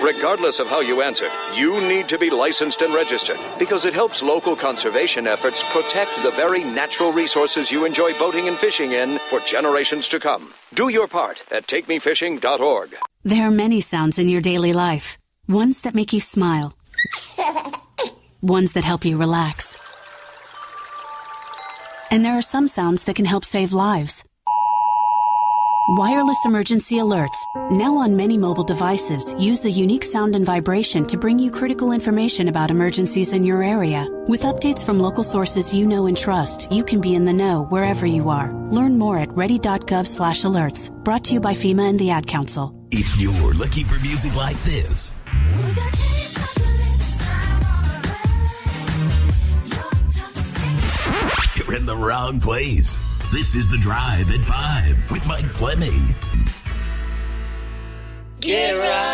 Regardless of how you answered, you need to be licensed and registered because it helps local conservation efforts protect the very natural resources you enjoy boating and fishing in for generations to come. Do your part at takemefishing.org. There are many sounds in your daily life. Ones that make you smile. Ones that help you relax. And there are some sounds that can help save lives. Wireless emergency alerts, now on many mobile devices, use a unique sound and vibration to bring you critical information about emergencies in your area. With updates from local sources you know and trust, you can be in the know wherever you are. Learn more at ready.gov/alerts. Brought to you by FEMA and the Ad Council. If you're looking for music like this, you're in the wrong place. This is The Drive at 5 with Mike Fleming. Get right.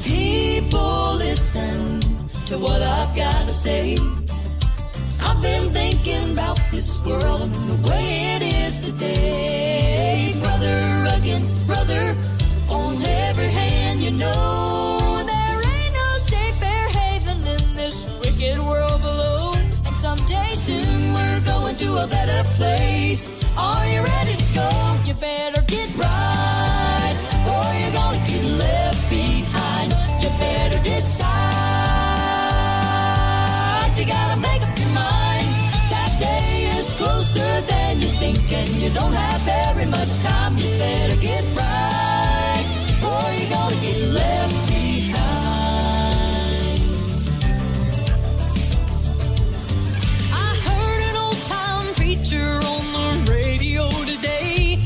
People, listen to what I've got to say. I've been thinking about this world and the way it is today. Brother against brother on every hand, you know. There ain't no safe air haven in this wicked world below. And someday soon we're going to a better place. Are you ready to go? You better get right, or you're gonna get left behind. You better decide. You gotta make up your mind. That day is closer than you think, and you don't have very much time. You better get right, or you're gonna get left behind. I heard an old-time preacher on the radio today.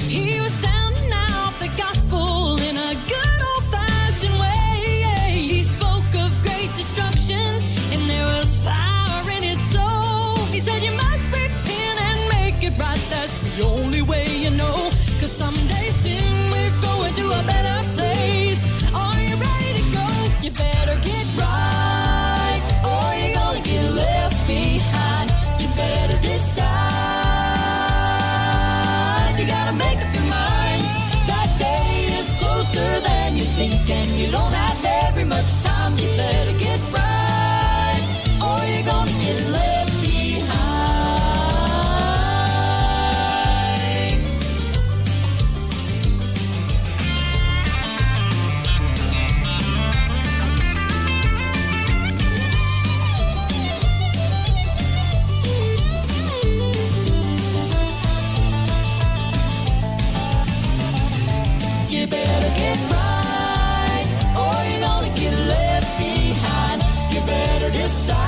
He was sounding out the gospel in a good old-fashioned way. He spoke of great destruction, and there was fire in his soul. He said you must repent and make it right. That's the only way you know. 'Cause someday soon we're going to a better place. Are you ready to go? You better get right, or you're gonna get left behind. You better decide. You gotta make up your mind. That day is closer than you think, and you don't have very much time. You better get right, or you're gonna get left behind. You better get right, or you're gonna get left behind. You better decide.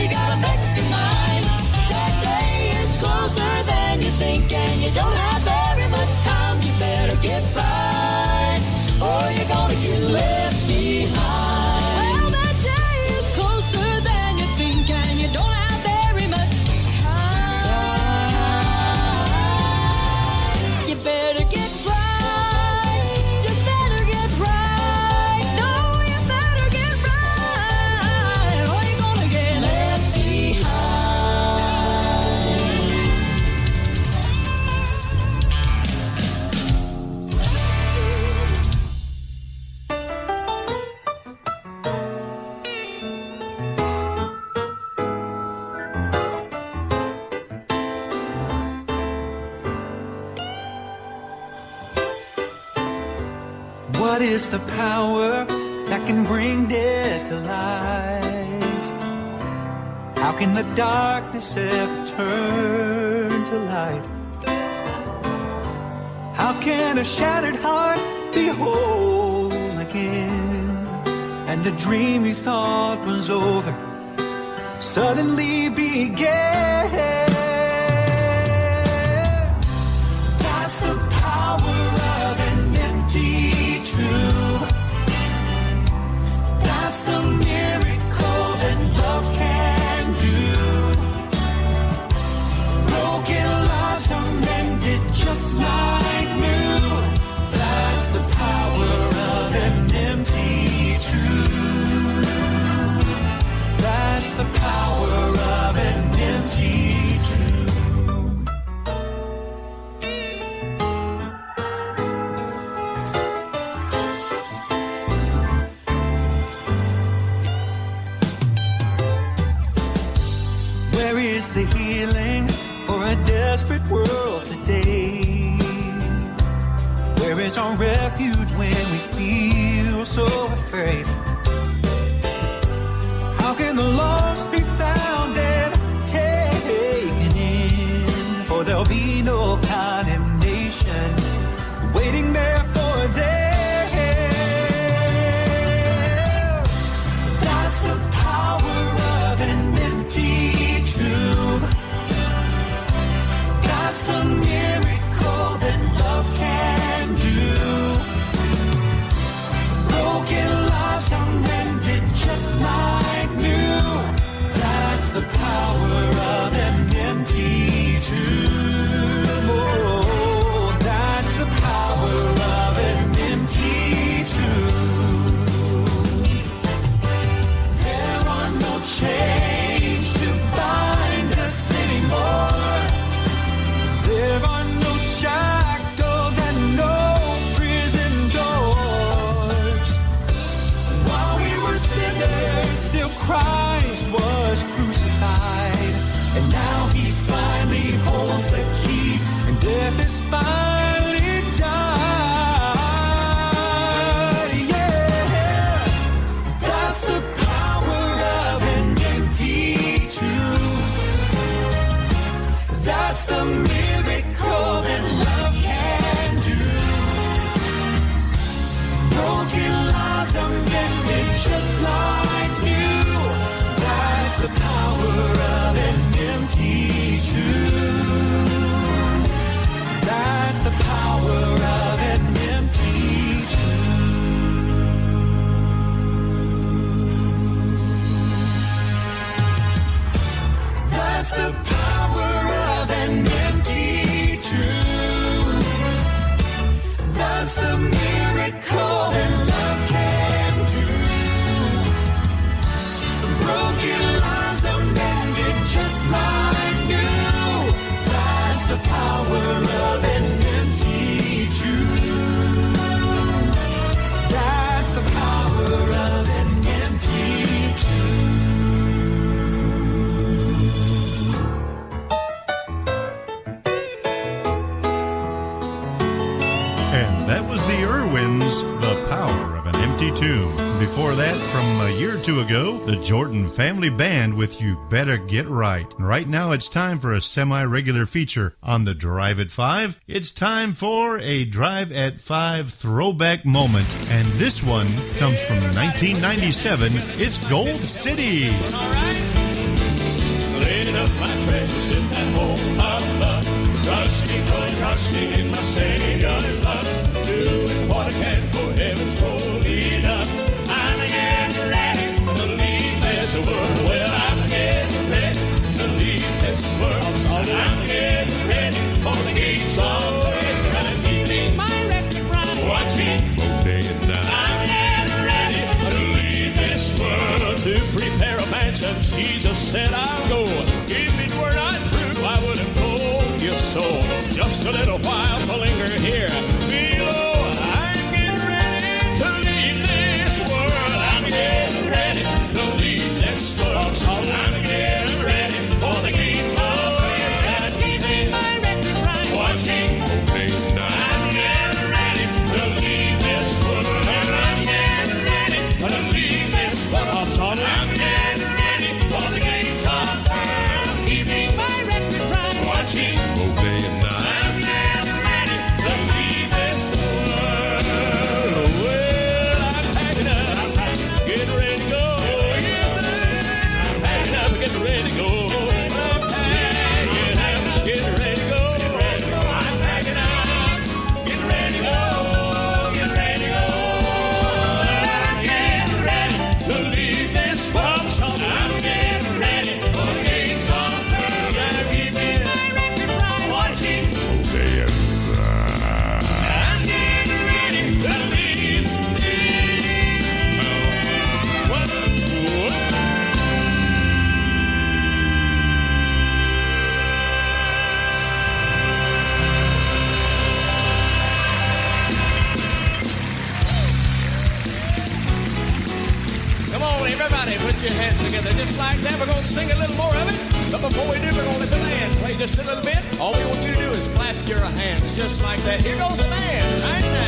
You gotta make up your mind. That day is closer than you think, and you don't have very much time. You better get right, or you're gonna get left behind. Well, that day is closer than you think, and you don't have very much time. You better get right. You better get right. No, you better get right, or you're gonna get left behind. What is the power that can bring dead to life? How can the darkness ever turn to light? How can a shattered heart be whole again? And the dream you thought was over suddenly began. That's the power of an empty tomb. That's the miracle that love can do. Broken lives are mended just like new. That's the power of an empty truth. the healing for a desperate world today? Where is our refuge when we feel so afraid? How can the lost be found and taken in? For there'll be no condemnation waiting there for them. That's the power of an empty tomb. That's the miracle that love can do. Broken lives are mended just like new. That's the power of an empty tomb. Oh, that's the power of an empty tomb. There are no chains to bind us anymore. There are no shackles and no prison doors. While we were sinners, still Christ was crucified. And now he finally holds the keys, and death is finally died. Yeah, that's the power of an empty tomb. That's the miracle that love can do. Broken lives are mended just like new. That's the power of an empty tomb. That's the power of an empty tomb. That's the power of an empty tomb. That's the miracle that love can do. The broken lives are mended just like new. That's the power of an empty tomb. That's the power of an empty tomb. And that was the Irwins, The Power of an Empty Tomb. Before that, from a year or two ago, the Jordan Family Band with You Better Get Right. And right now it's time for a semi-regular feature on the Drive at 5. It's time for a Drive at 5 throwback moment. And this one comes from 1997. It's Gold City. Laying up my treasures in that home of love. Trusting in my Savior's love. Doing what I can for heaven's holy love. I'm getting ready to leave this world. Well, I'm getting ready to leave this world. I'm getting ready for the gates of grace. I'm keeping my record right. Watching day and night. I'm getting ready to leave this world. To prepare a mansion, Jesus said I'll go. Give me the word I'm through, I would have told you so. Just a little while to linger here below. I'm getting ready to leave this world. I'm getting ready to leave this world. So I'm getting ready for the gates of grace. I'm keeping my record right. Watching day and night. I'm getting ready to leave this world. I'm getting ready to leave this world. So I'm getting ready for the gates of grace. I'm keeping my record right. Watching day and night. Everybody, put your hands together just like that. We're going to sing a little more of it. But before we do, we're going to let the band play just a little bit. All we want you to do is clap your hands just like that. Here goes the band right now.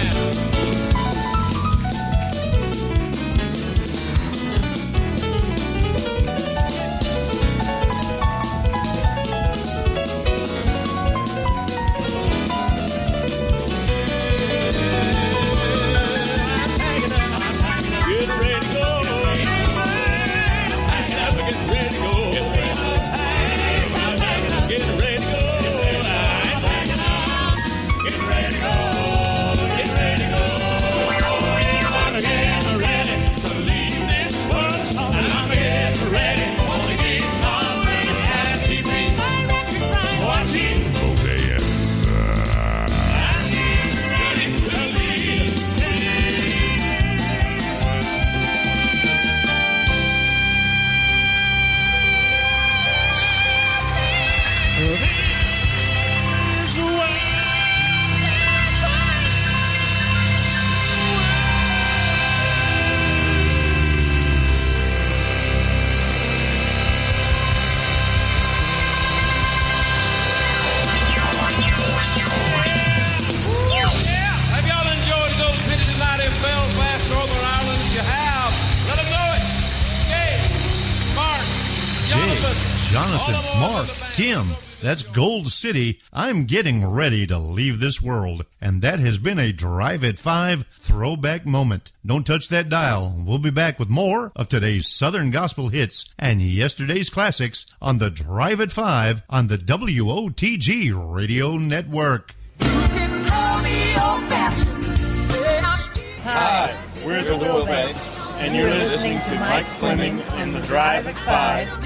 Jonathan, Mark, Tim, that's Gold City. I'm getting ready to leave this world. And that has been a Drive at 5 throwback moment. Don't touch that dial. We'll be back with more of today's Southern Gospel hits and yesterday's classics on the Drive at 5 on the WOTG Radio Network. You can call me old-fashioned. Say I'm still... Hi, we're the Wilbanks, and you're listening to Mike Fleming and the Drive at 5.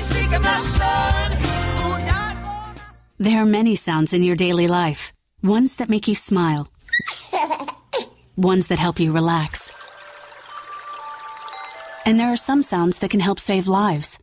There are many sounds in your daily life. Ones that make you smile. Ones that help you relax. And there are some sounds that can help save lives.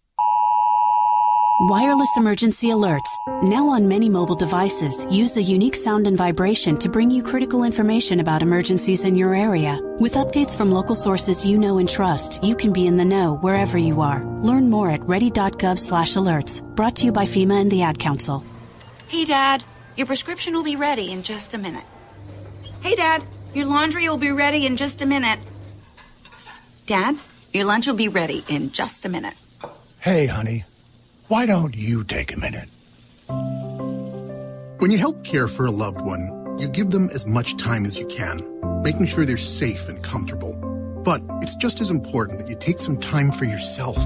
Wireless emergency alerts, now on many mobile devices, use a unique sound and vibration to bring you critical information about emergencies in your area. With updates from local sources you know and trust, you can be in the know wherever you are. Learn more at ready.gov/alerts. Brought to you by FEMA and the Ad Council. Hey, Dad, your prescription will be ready in just a minute. Hey, Dad, your laundry will be ready in just a minute. Dad, your lunch will be ready in just a minute. Hey, honey. Why don't you take a minute? When you help care for a loved one, you give them as much time as you can, making sure they're safe and comfortable. But it's just as important that you take some time for yourself.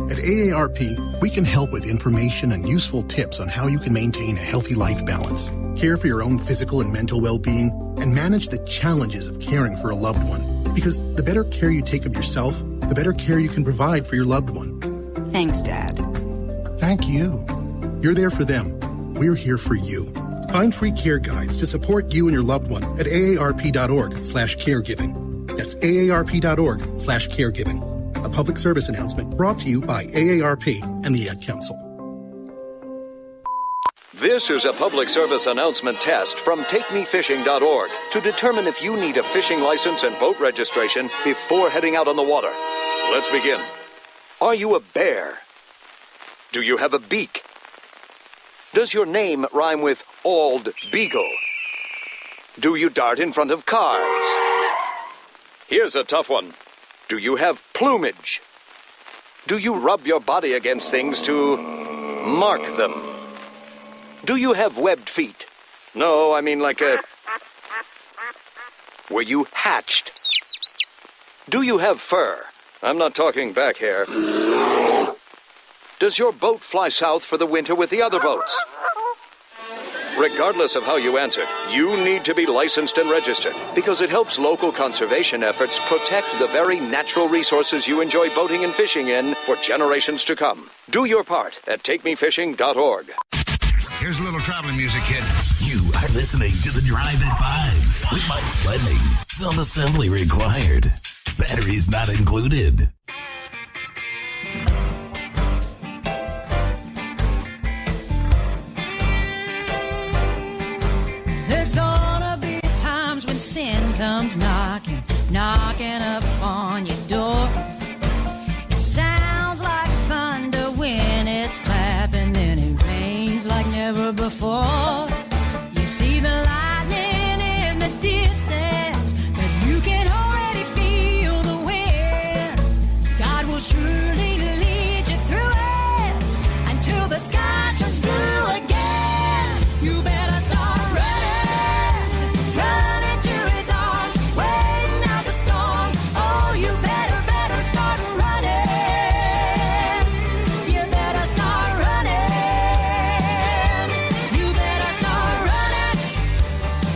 At AARP, we can help with information and useful tips on how you can maintain a healthy life balance, care for your own physical and mental well-being, and manage the challenges of caring for a loved one. Because the better care you take of yourself, the better care you can provide for your loved one. Thanks, Dad. Thank you. You're there for them. We're here for you. Find free care guides to support you and your loved one at aarp.org/caregiving. That's aarp.org/caregiving. A public service announcement brought to you by AARP and the Ad Council. This is a public service announcement test from TakeMeFishing.org to determine if you need a fishing license and boat registration before heading out on the water. Let's begin. Are you a bear? Do you have a beak? Does your name rhyme with Ald Beagle? Do you dart in front of cars? Here's a tough one. Do you have plumage? Do you rub your body against things to mark them? Do you have webbed feet? No, I mean like a... Were you hatched? Do you have fur? I'm not talking back hair. Does your boat fly south for the winter with the other boats? Regardless of how you answered, you need to be licensed and registered because it helps local conservation efforts protect the very natural resources you enjoy boating and fishing in for generations to come. Do your part at TakeMeFishing.org. Here's a little traveling music hit. You are listening to The Drive at 5 with Mike Fleming. Some assembly required. Batteries not included. There's gonna be times when sin comes knocking up on your door. It sounds like thunder when it's clapping, then it will surely lead you through it until the sky turns blue again. You better start running, running to his arms, waiting out the storm. Oh, you better start running. You better start running. You better start running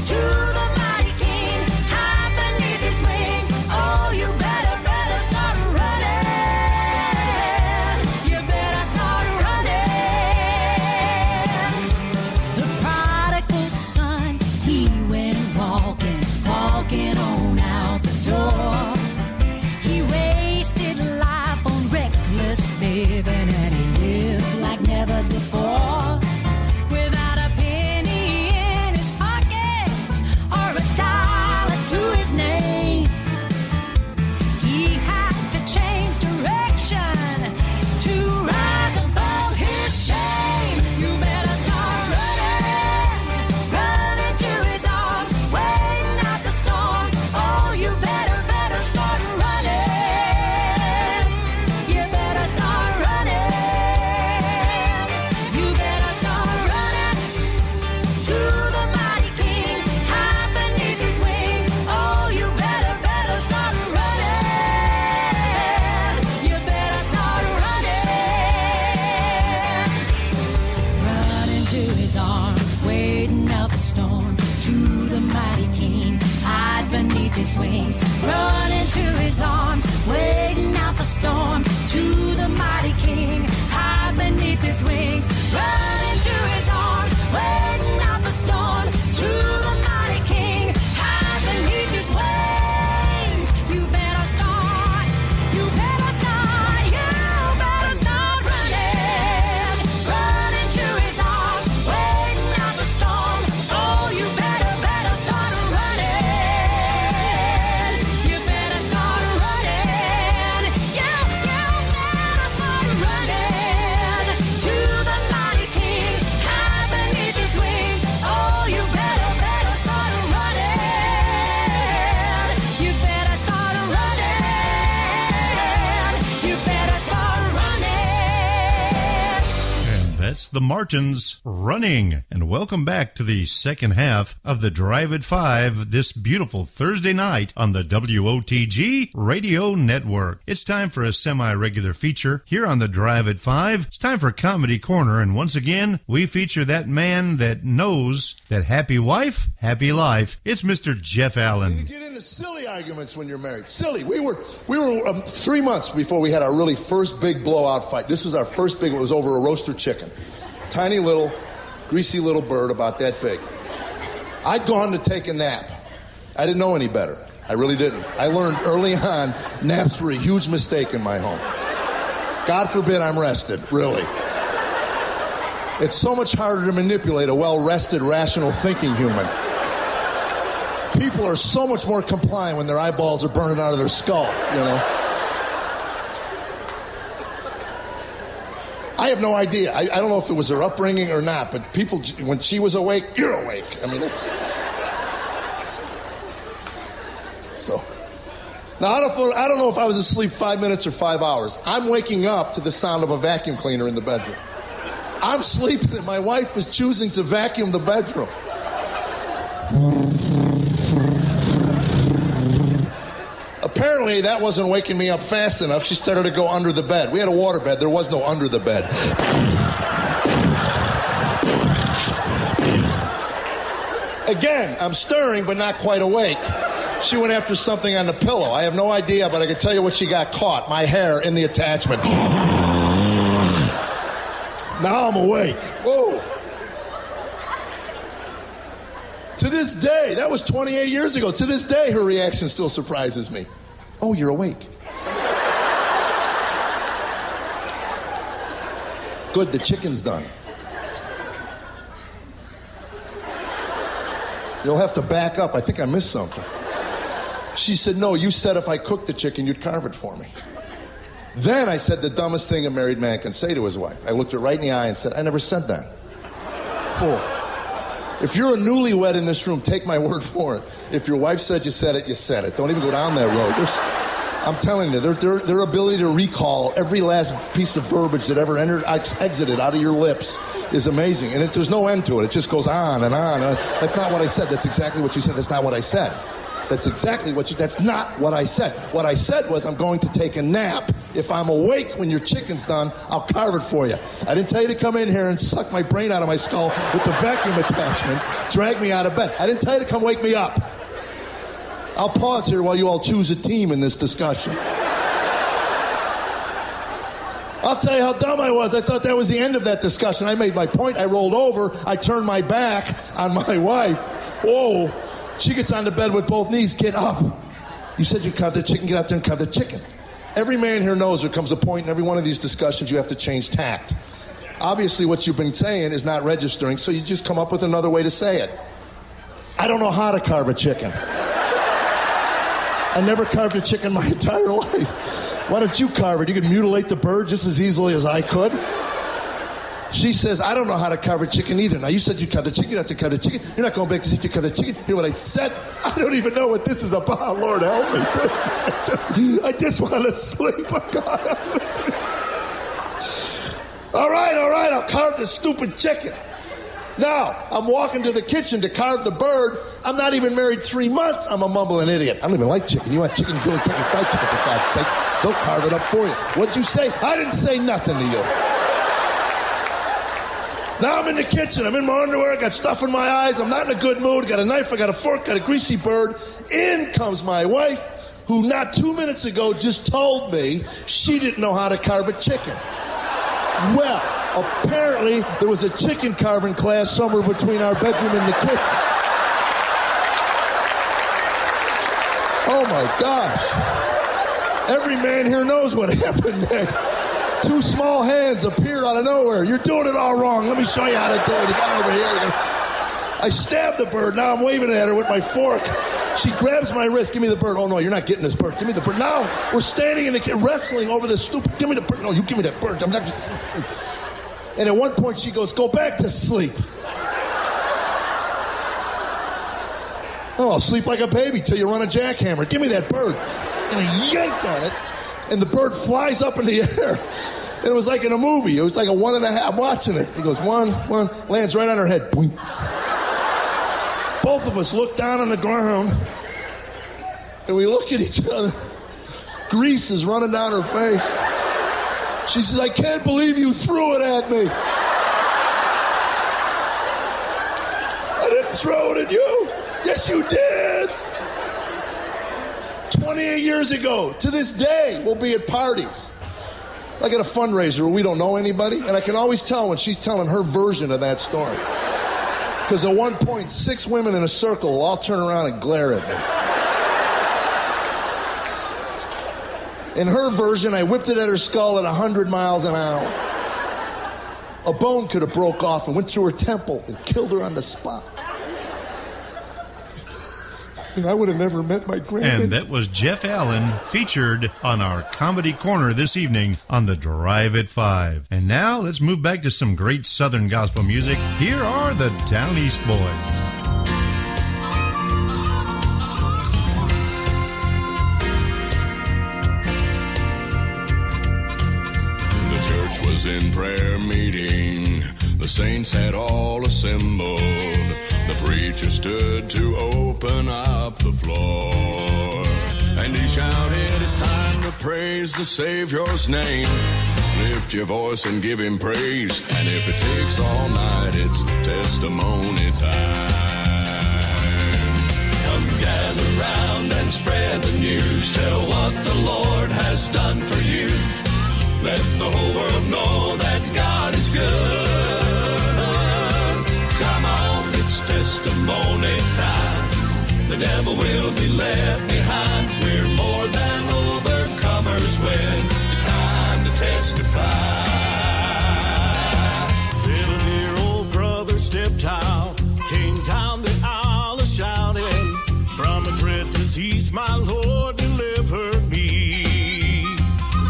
to the mighty King, high beneath his wings. Oh, you better start running. You better start running. The prodigal son, he went walking on out the door. He wasted life on reckless living, and he lived like never before. Without a penny in his pocket or a dollar to his name, he had to change direction to rise above his shame. You better start running to his arms, waiting out the storm. Oh, you better start running. You better start running. You better start running to the mighty King, high beneath his wings. Oh, you better start running. You better start running. Running to his arms, waiting out the storm. To the mighty King, hide beneath his wings. Running to his arms, waiting out the storm. To the mighty King, hide beneath his wings. Running to his arms, waiting out the storm. To the mighty King, hide beneath his wings. You better start. You better start. You better start running. Running to his arms, waiting out the storm. Oh, you better start running. You better start running. You better start running to the mighty King, high beneath his wings. Oh, you better start running. You better start running. You better start running. And that's the Martins running. And welcome back to the second half of the Drive at 5 this beautiful Thursday night on the WOTG Radio Network. It's time for a semi-regular feature here on the Drive at 5. It's time for Comedy Corner, and once again, we feature that man that knows that happy wife, happy life. It's Mr. Jeff Allen. You get into silly arguments when you're married. Silly. We were 3 months before we had our really first big blowout fight. This was our first big one. It was over a roaster chicken. Tiny little, greasy little bird about that big. I'd gone to take a nap. I didn't know any better. I really didn't. I learned early on naps were a huge mistake in my home. God forbid I'm rested, really. It's so much harder to manipulate a well-rested, rational thinking human. People are so much more compliant when their eyeballs are burning out of their skull, you know. I have no idea. I don't know if it was her upbringing or not, but people, when she was awake, you're awake. I mean, it's... So... Now, I don't know if I was asleep 5 minutes or 5 hours. I'm waking up to the sound of a vacuum cleaner in the bedroom. I'm sleeping and my wife is choosing to vacuum the bedroom. Apparently, that wasn't waking me up fast enough. She started to go under the bed. We had a water bed. There was no under the bed. Again, I'm stirring, but not quite awake. She went after something on the pillow. I have no idea, but I can tell you what she got caught. My hair in the attachment. Now I'm awake. Whoa. To this day, that was 28 years ago. To this day, her reaction still surprises me. Oh, you're awake. Good, the chicken's done. You'll have to back up. I think I missed something. She said, no, you said if I cooked the chicken, you'd carve it for me. Then I said the dumbest thing a married man can say to his wife. I looked her right in the eye and said, I never said that. Oh. If you're a newlywed in this room, take my word for it. If your wife said you said it, you said it. Don't even go down that road. I'm telling you, their ability to recall every last piece of verbiage that ever exited out of your lips is amazing. And there's no end to it. It just goes on and on. That's not what I said. That's exactly what you said. That's not what I said. That's exactly what that's not what I said. What I said was I'm going to take a nap. If I'm awake when your chicken's done, I'll carve it for you. I didn't tell you to come in here and suck my brain out of my skull with the vacuum attachment, drag me out of bed. I didn't tell you to come wake me up. I'll pause here while you all choose a team in this discussion. I'll tell you how dumb I was. I thought that was the end of that discussion. I made my point. I rolled over. I turned my back on my wife. Whoa. She gets on the bed with both knees. Get up. You said you'd carve the chicken. Get out there and carve the chicken. Every man here knows there comes a point in every one of these discussions you have to change tact. Obviously, what you've been saying is not registering, so you just come up with another way to say it. I don't know how to carve a chicken. I never carved a chicken my entire life. Why don't you carve it? You could mutilate the bird just as easily as I could. She says, I don't know how to carve a chicken either. Now, you said you carve the chicken. You have to carve the chicken. You're not going back to see if you carve the chicken. You know what I said? I don't even know what this is about. Lord, help me. I just want to sleep. God, help me, please. All right. I'll carve the stupid chicken. Now, I'm walking to the kitchen to carve the bird. I'm not even married 3 months. I'm a mumbling idiot. I don't even like chicken. You want chicken, you want Kentucky Fried Chicken, for God's sakes. They'll carve it up for you. What'd you say? I didn't say nothing to you. Now I'm in the kitchen. I'm in my underwear. I got stuff in my eyes. I'm not in a good mood. Got a knife. I got a fork. Got a greasy bird. In comes my wife, who not 2 minutes ago just told me she didn't know how to carve a chicken. Well, apparently there was a chicken carving class somewhere between our bedroom and the kitchen. Oh my gosh. Every man here knows what happened next. 2 small hands appeared out of nowhere. You're doing it all wrong. Let me show you how to do it. You got over here. I stabbed the bird. Now I'm waving at her with my fork. She grabs my wrist. Give me the bird. Oh, no, you're not getting this bird. Give me the bird. Now we're standing in the wrestling over this stupid. Give me the bird. No, you give me that bird. I'm not. And at one point she goes, go back to sleep. Oh, I'll sleep like a baby till you run a jackhammer. Give me that bird. And I yanked on it. And the bird flies up in the air. And it was like in a movie. It was like a 1.5. I'm watching it. He goes, one, lands right on her head. Boom. Both of us look down on the ground. And we look at each other. Grease is running down her face. She says, I can't believe you threw it at me. I didn't throw it at you. Yes, you did. 28 years ago, to this day, we'll be at parties. Like at a fundraiser where we don't know anybody. And I can always tell when she's telling her version of that story. Because at one point, 6 women in a circle will all turn around and glare at me. In her version, I whipped it at her skull at 100 miles an hour. A bone could have broke off and went through her temple and killed her on the spot. And I would have never met my grandkid. And that was Jeff Allen, featured on our Comedy Corner this evening on the Drive at 5. And now let's move back to some great Southern gospel music. Here are the Down East Boys. The church was in prayer meeting. The saints had all assembled. The preacher stood to open up the floor. And he shouted, it's time to praise the Savior's name. Lift your voice and give him praise. And if it takes all night, it's testimony time. Come gather round and spread the news. Tell what the Lord has done for you. Let the whole world know that God is good. Come on, it's testimony time. The devil will be left behind. We're more than overcomers when it's time to testify. Till a dear old brother stepped out, came down the aisle a shouting, from a dread disease my Lord delivered me.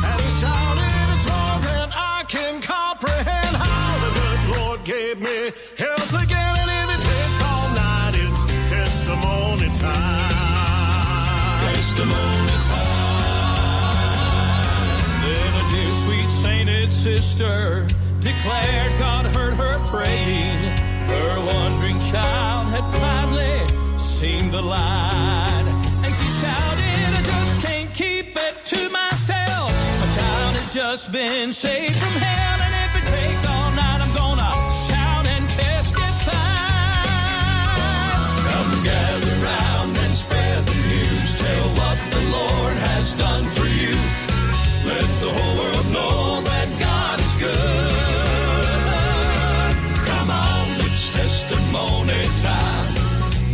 And he shouted, it's more than I can comprehend, how the good Lord gave me health again. And if it takes all night, it's testimony time. Testimony time. sister declared God heard her praying. Her wandering child had finally seen the light. And she shouted, I just can't keep it to myself. My child has just been saved from hell. And if it takes all night, I'm gonna shout and testify. Come gather round and spread the news. Tell what the Lord has done for you. Let the whole world know that God is good. Come on, it's testimony time.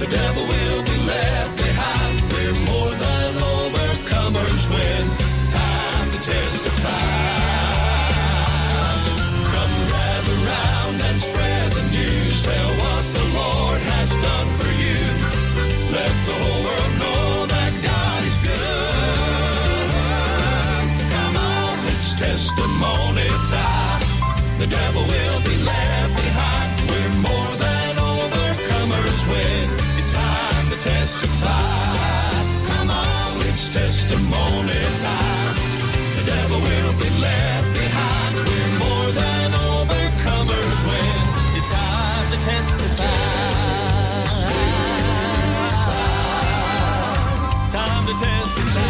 The devil will be left behind. We're more than overcomers when it's time to testify. Come gather round and spread the news. Tell what the Lord has done for you. Let the whole world know that God is good. Come on, it's testimony time. The devil will be left behind. We're more than overcomers when it's time to testify. Come on, it's testimony time. The devil will be left behind. We're more than overcomers when it's time to testify. Time to testify.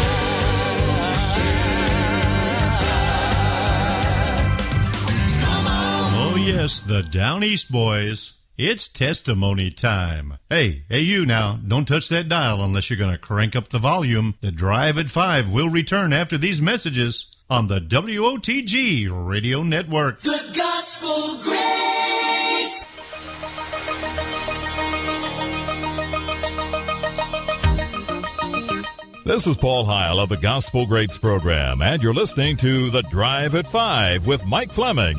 Oh, yes, the Down East boys. It's testimony time. Hey, you now, don't touch that dial unless you're going to crank up the volume. The Drive at 5 will return after these messages on the WOTG Radio Network. The Gospel Greats. This is Paul Heil of the Gospel Greats program, and you're listening to The Drive at 5 with Mike Fleming.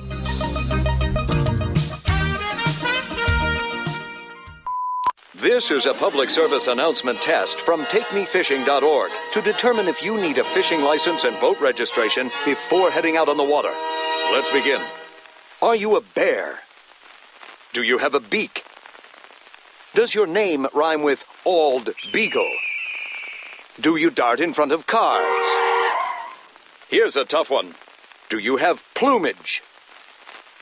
This is a public service announcement test from TakeMeFishing.org to determine if you need a fishing license and boat registration before heading out on the water. Let's begin. Are you a bear? Do you have a beak? Does your name rhyme with Ald Beagle? Do you dart in front of cars? Here's a tough one. Do you have plumage?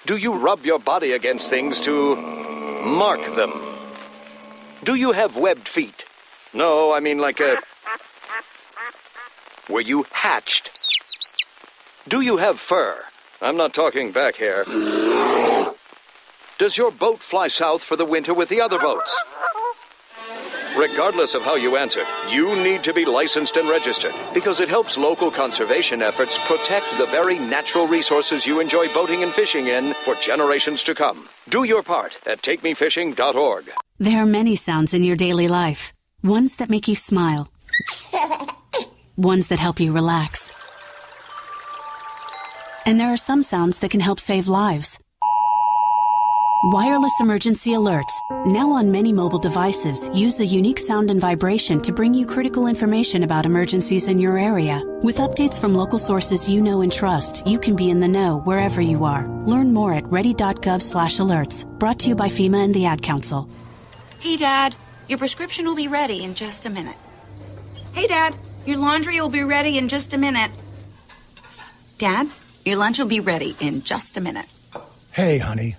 Do you rub your body against things to mark them? Do you have webbed feet? No, I mean like a... Were you hatched? Do you have fur? I'm not talking back hair. Does your boat fly south for the winter with the other boats? Regardless of how you answer, you need to be licensed and registered because it helps local conservation efforts protect the very natural resources you enjoy boating and fishing in for generations to come. Do your part at TakeMeFishing.org. There are many sounds in your daily life. Ones that make you smile. Ones that help you relax. And there are some sounds that can help save lives. Wireless emergency alerts, now on many mobile devices, use a unique sound and vibration to bring you critical information about emergencies in your area. With updates from local sources you know and trust, you can be in the know wherever you are. Learn more at ready.gov/alerts. Brought to you by FEMA and the Ad Council. Hey, Dad, your prescription will be ready in just a minute. Hey, Dad, your laundry will be ready in just a minute. Dad, your lunch will be ready in just a minute. Hey, honey,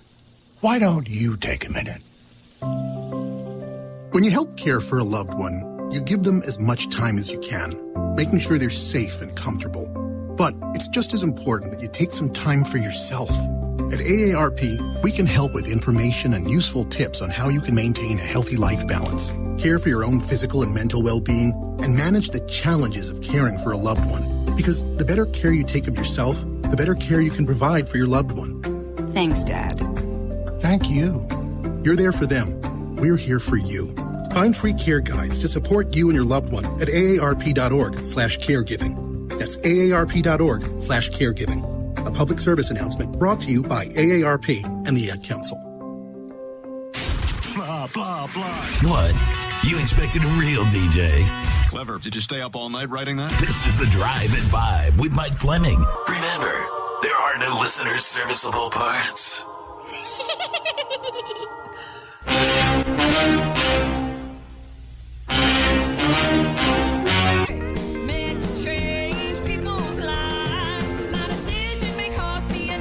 why don't you take a minute? When you help care for a loved one, you give them as much time as you can, making sure they're safe and comfortable. But it's just as important that you take some time for yourself. At AARP, we can help with information and useful tips on how you can maintain a healthy life balance, care for your own physical and mental well-being, and manage the challenges of caring for a loved one. Because the better care you take of yourself, the better care you can provide for your loved one. Thanks, Dad. Thank you. You're there for them. We're here for you. Find free care guides to support you and your loved one at aarp.org/caregiving. That's aarp.org/caregiving. A public service announcement brought to you by AARP and the Ad Council. Blah, blah, blah. What? You expected a real DJ. Clever. Did you stay up all night writing that? This is The Drive at 5 with Mike Fleming. Remember, there are no listeners' serviceable parts. Meant to change people's lives. My decision may cost me a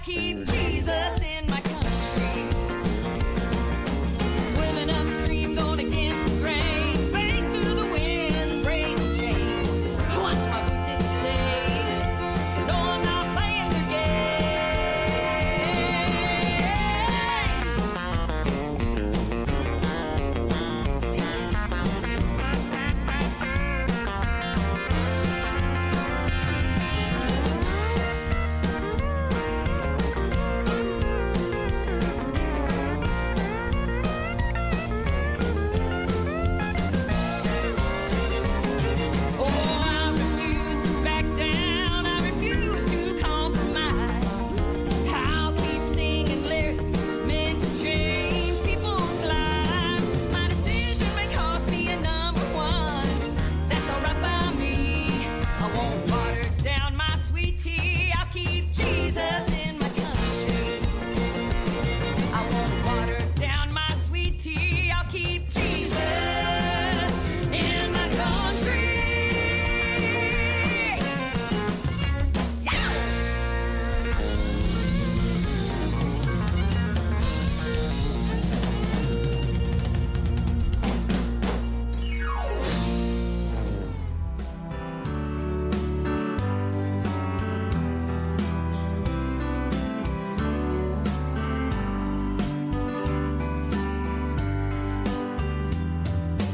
keep Jesus in my country. Swimming upstream, going against the grain. Face to the wind, brave and chain. Who wants my boots in the stage? No, I'm not playing their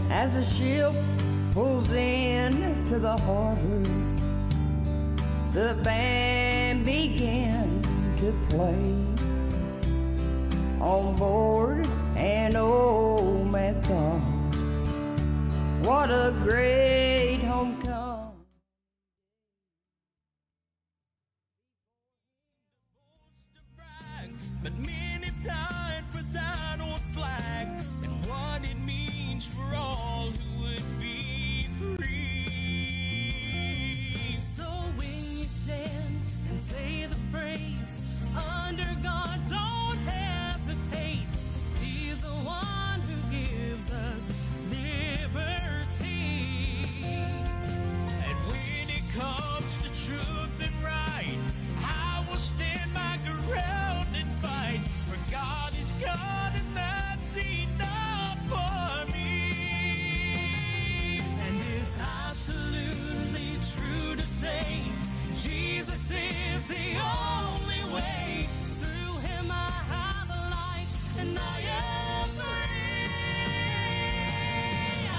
As the ship pulls in to the harbor, the band began to play. On board an old man thought, what a great homecoming. But many died for that old flag and what it means for all who would be free. So when you stand and say the phrase, under God, don't hesitate. He's the one who gives us liberty. And when it comes to truth and right, I will stand my ground and fight. For God is God and that's enough for me. And it's absolutely true to say Jesus is the only way. Through him I have a life and I am free.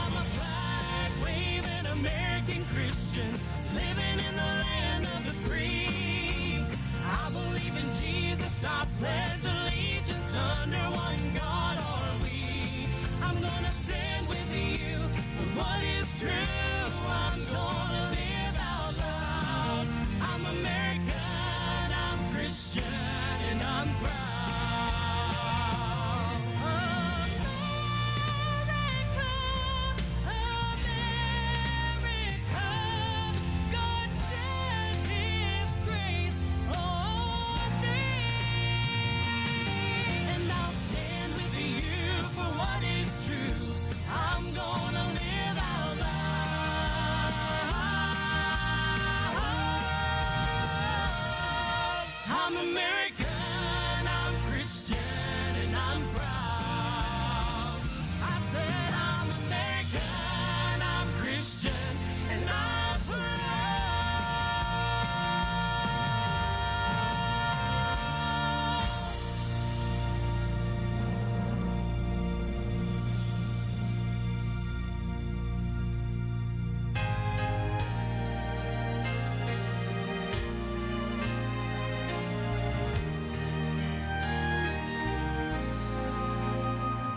I'm a flag-waving American Christian living in the land of the free. I believe in Jesus, I pledge allegiance, under one God are we. I'm gonna stand with you for what is true. I'm gonna live out loud. I'm American, I'm Christian, and I'm proud. America, God shed his grace on thee. And I'll stand with you for what is true. I'm gonna live out loud. I'm American, I'm Christian, and I'm proud. I said I'm American, I'm Christian, and I'm proud.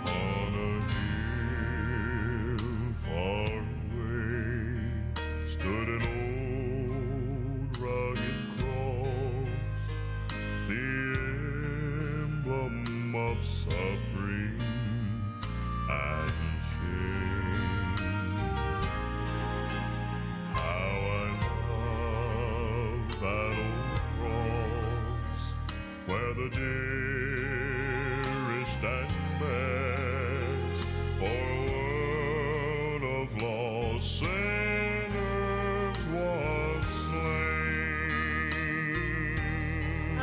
On a hill far away stood an old rugged cross, the emblem of suffering and shame. How I love that old cross, where the dearest and best for a world of lost sinners was slain. A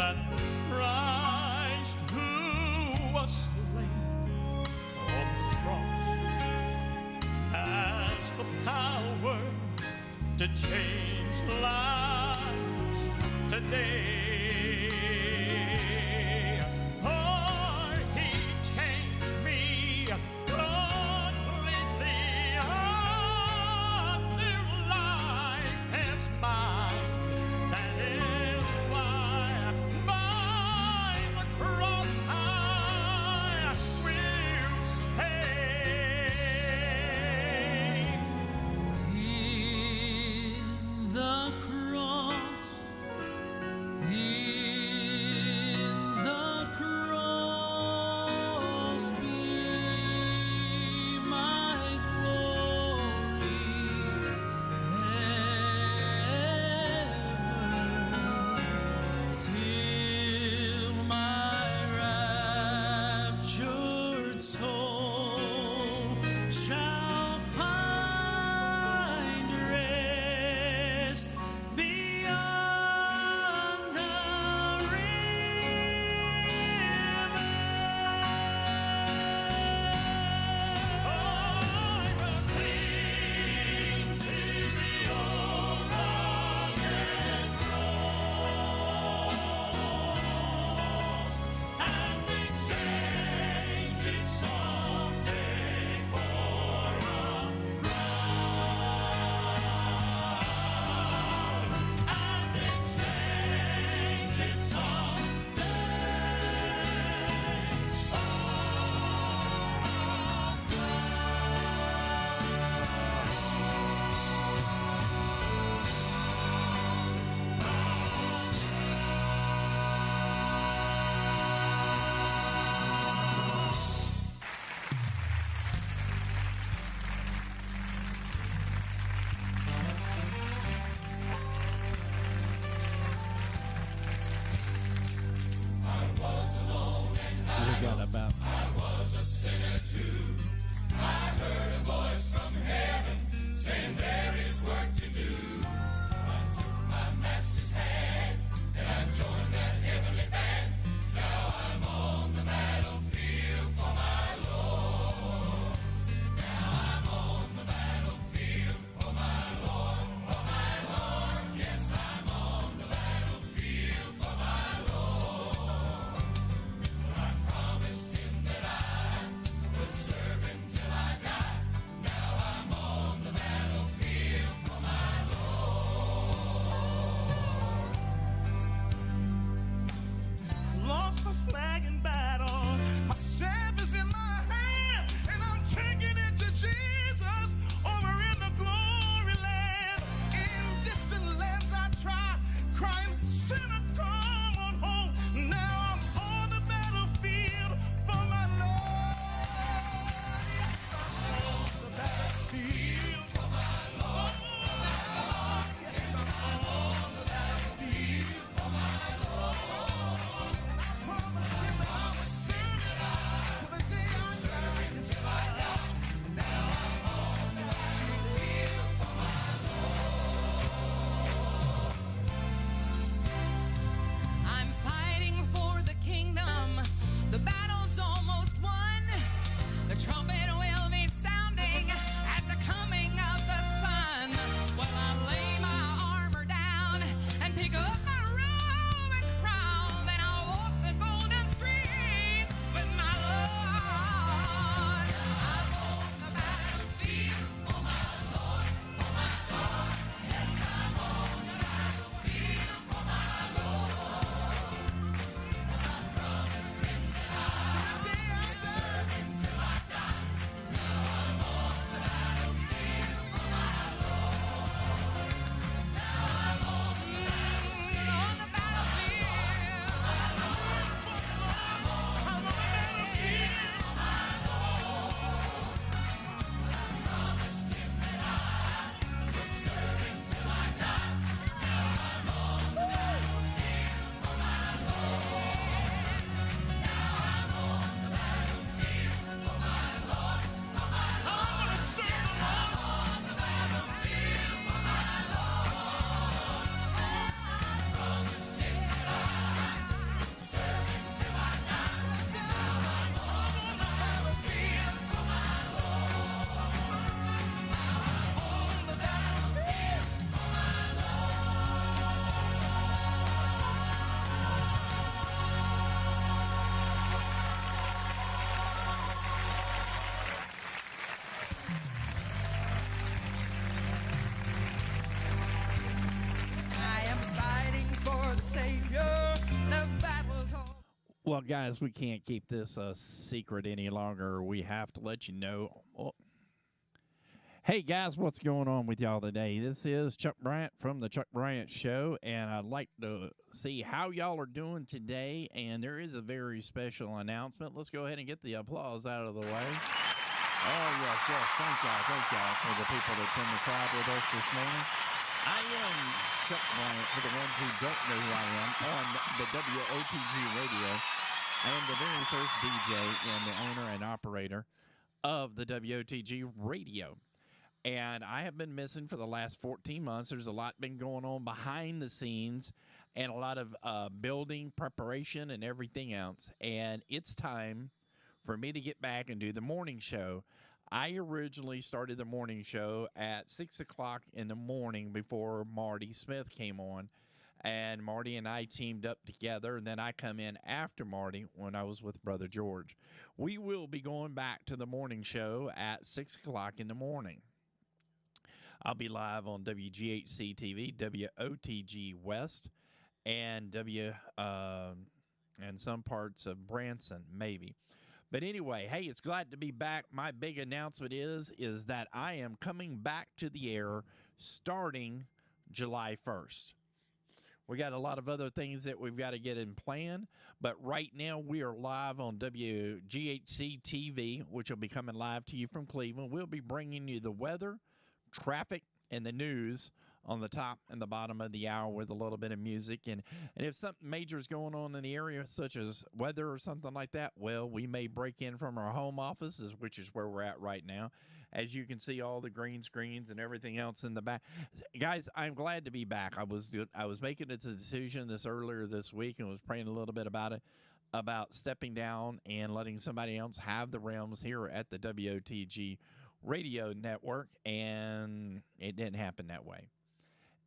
that Christ who was slain on the cross has the power to change lives today. For he changed me completely. A new life is mine. That is why by the cross I will stay. In Well, guys, we can't keep this a secret any longer. We have to let you know. Oh. Hey, guys, what's going on with y'all today? This is Chuck Bryant from the Chuck Bryant Show, and I'd like to see how y'all are doing today, and there is a very special announcement. Let's go ahead and get the applause out of the way. Oh, yes, thank y'all for the people that's in the crowd with us this morning. I am Chuck Bryant, for the ones who don't know who I am, on the WOTG radio. I am the very first DJ and the owner and operator of the WOTG radio. And I have been missing for the last 14 months. There's a lot been going on behind the scenes and a lot of building preparation and everything else. And it's time for me to get back and do the morning show. I originally started the morning show at 6 o'clock in the morning before Marty Smith came on. And Marty and I teamed up together, and then I come in after Marty when I was with Brother George. We will be going back to the morning show at 6 o'clock in the morning. I'll be live on WGHC TV, WOTG West, and and some parts of Branson, maybe. But anyway, hey, it's glad to be back. My big announcement is that I am coming back to the air starting July 1st. We got a lot of other things that we've got to get in plan, but right now we are live on WGHC TV, which will be coming live to you from Cleveland. We'll be bringing you the weather, traffic, and the news on the top and the bottom of the hour with a little bit of music. And if something major is going on in the area, such as weather or something like that, well, we may break in from our home offices, which is where we're at right now. As you can see, all the green screens and everything else in the back. Guys, I'm glad to be back. I was making a decision earlier this week and was praying a little bit about it, about stepping down and letting somebody else have the realms here at the WOTG radio network, and it didn't happen that way.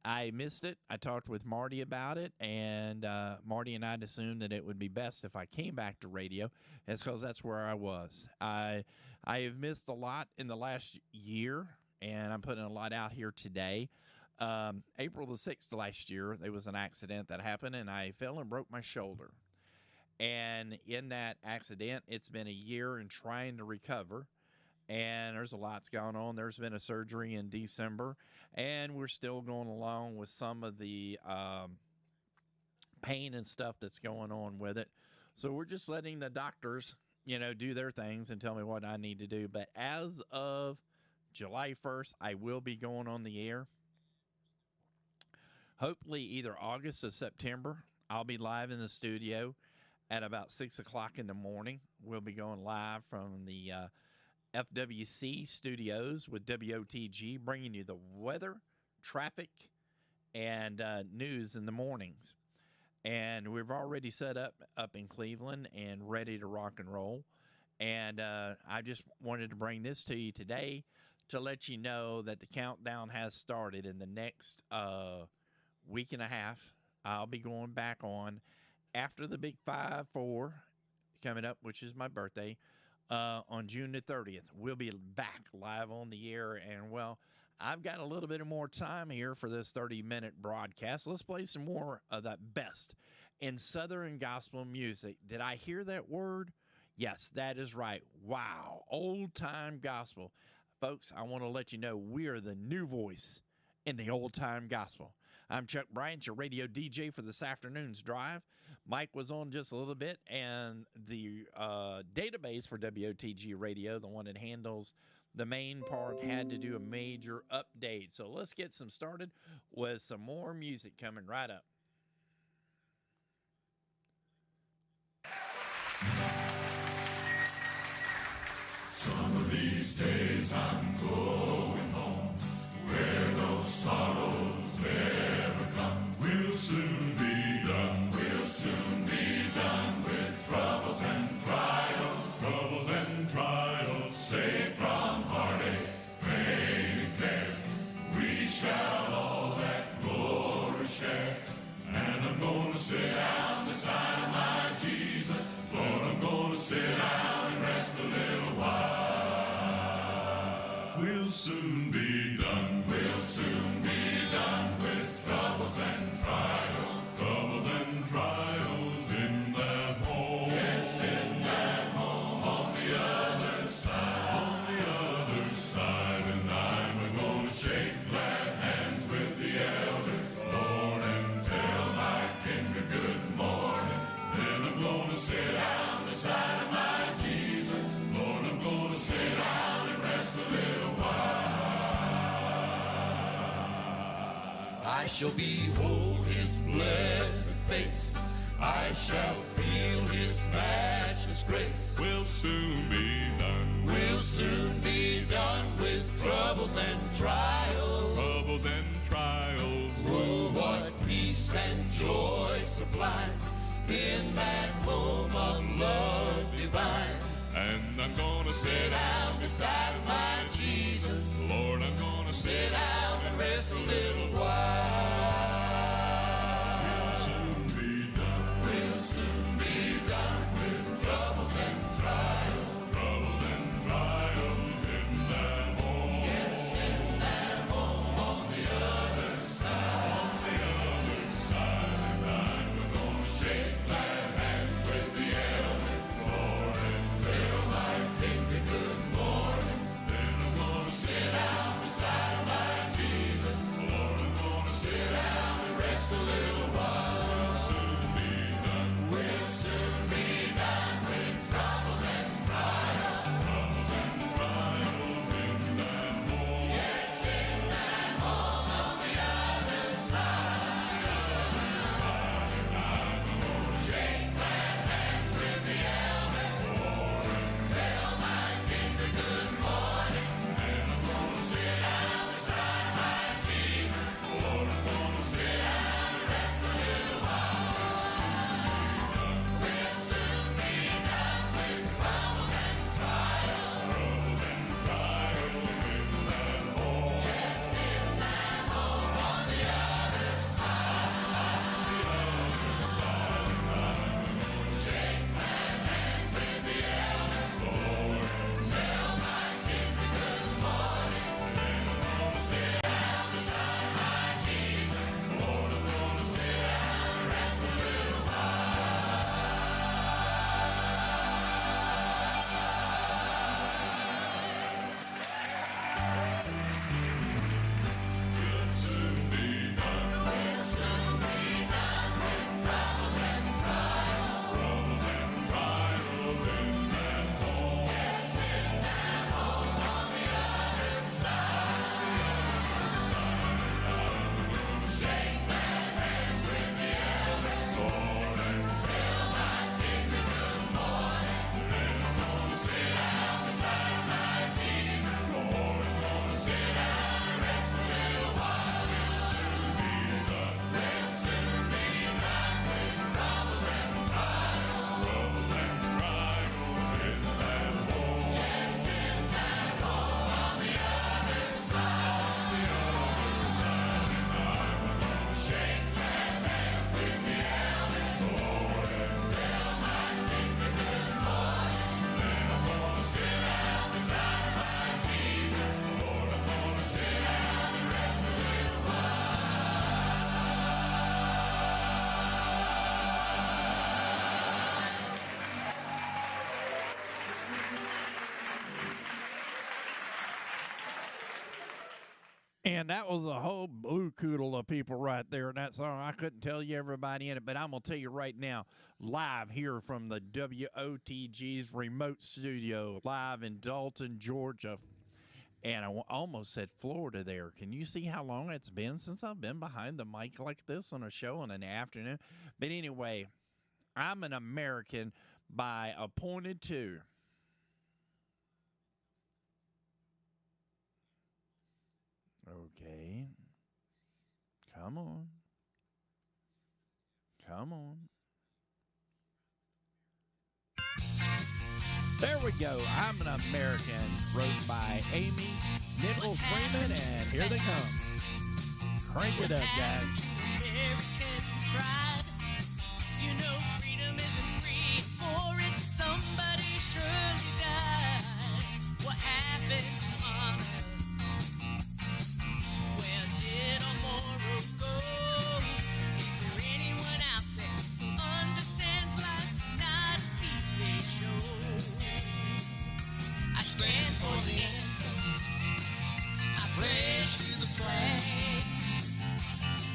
I missed it. I talked with Marty about it, and Marty and I assumed that it would be best if I came back to radio. It's because that's where I was. I have missed a lot in the last year, and I'm putting a lot out here today. April the 6th last year, there was an accident that happened, and I fell and broke my shoulder. And in that accident, it's been a year in trying to recover. And there's a lot's going on. There's been a surgery in December, and we're still going along with some of the pain and stuff that's going on with it. So we're just letting the doctors, do their things and tell me what I need to do. But as of July 1st, I will be going on the air. Hopefully either August or September, I'll be live in the studio at about 6 o'clock in the morning. We'll be going live from the FWC studios with WOTG, bringing you the weather, traffic, and news in the mornings. And we've already set up in Cleveland and ready to rock and roll. And I just wanted to bring this to you today to let you know that the countdown has started. In the next week and a half, I'll be going back on after the big 5-4 coming up, which is my birthday. On June the 30th, we'll be back live on the air. And, well, I've got a little bit more time here for this 30-minute broadcast. Let's play some more of that best in Southern gospel music. Did I hear that word? Yes, that is right. Wow, old-time gospel. Folks, I want to let you know we are the new voice in the old-time gospel. I'm Chuck Bryant, your radio DJ for this afternoon's drive. Mike was on just a little bit, and the database for WOTG Radio, the one that handles the main part, had to do a major update. So let's get some started with some more music coming right up. Some of these days I'm going home, where no sorrows ever come. We'll soon be done. We'll soon be done with troubles and trials. Troubles and trials. Safe from heartache, pain and care. We shall all that glory share. And I'm gonna sit down beside my Jesus. Lord, I'm gonna sit down and rest a little while. We'll soon be done. We'll soon be done with troubles and trials. Troubles and trials in that home. shall behold his blessed face. I shall feel his matchless grace. Will soon be done. Will soon be done with troubles and trials. Troubles and trials. Oh, what peace and joy sublime in that home of love divine. And I'm gonna sit down beside my Jesus. Lord, I'm gonna sit down and rest a little while. Will soon be done. Will soon be done with troubles and trials. Troubles and trials in that home. Yes, in that home on the other side. On the other side. And I'm gonna shake my hands with the elders, Lord, and tell my King a good morning. Then I'm gonna sit down beside my Jesus. Lord, I'm gonna sit down and rest a little while. Will soon be done. Will soon be done with troubles and trials. Troubles and trials in that home. Yes, in that home on the other side. Shake my hands with the elders, Lord, tell my King a good morning. and I'm gonna Sit down beside my Jesus. Lord, I'm gonna Sit down and rest a little while. Will soon be done with troubles and trials. troubles and trials in that home. Yes, in that home on the other side. Shake my hands with the elders, Lord, tell my King a good morning. Sit down beside my Jesus. Lord, I'm gonna Sit down and rest a little will soon be done. Will soon be done with troubles and trials. Troubles and trials in that home. Yes, in that home on the other side. Shake my hands with the elders, Lord, and tell my King a good morning. Sit down beside my Jesus. Lord, I'm gonna Sit down and rest a little while. Will soon be done with troubles and trials. troubles and trials in that home. Yes, in that home on the other side. Shake my hands with the elders, tell my King a good morning. Sit down beside my Jesus. Sit down and rest a little And that was a whole blue coodle of people right there in that song. I couldn't tell you everybody in it, but I'm going to tell you right now, live here from the WOTG's remote studio, live in Dalton, Georgia. And I almost said Florida there. Can you see how long it's been since I've been behind the mic like this on a show in an afternoon? But anyway, I'm an American by appointed to. Okay. Come on. Come on. There we go. I'm an American, wrote by Amy Nichols Freeman, and here they come. Crank it up, guys. American pride. You know freedom isn't free. For it, somebody surely died. What happened to honor? Where did our morals go? Is there anyone out there who understands life, not a TV show? I stand for the anthem. I pledge to the flag.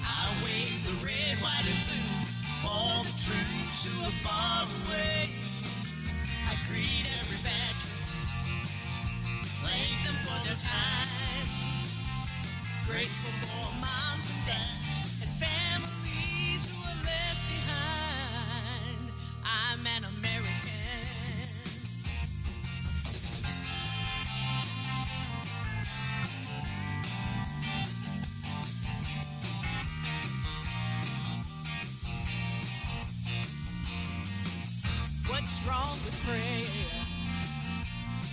I wave the red, white, and blue for the troops who are far away. I greet every veteran, thank them for their time. Grateful for moms and dads What's wrong with prayer?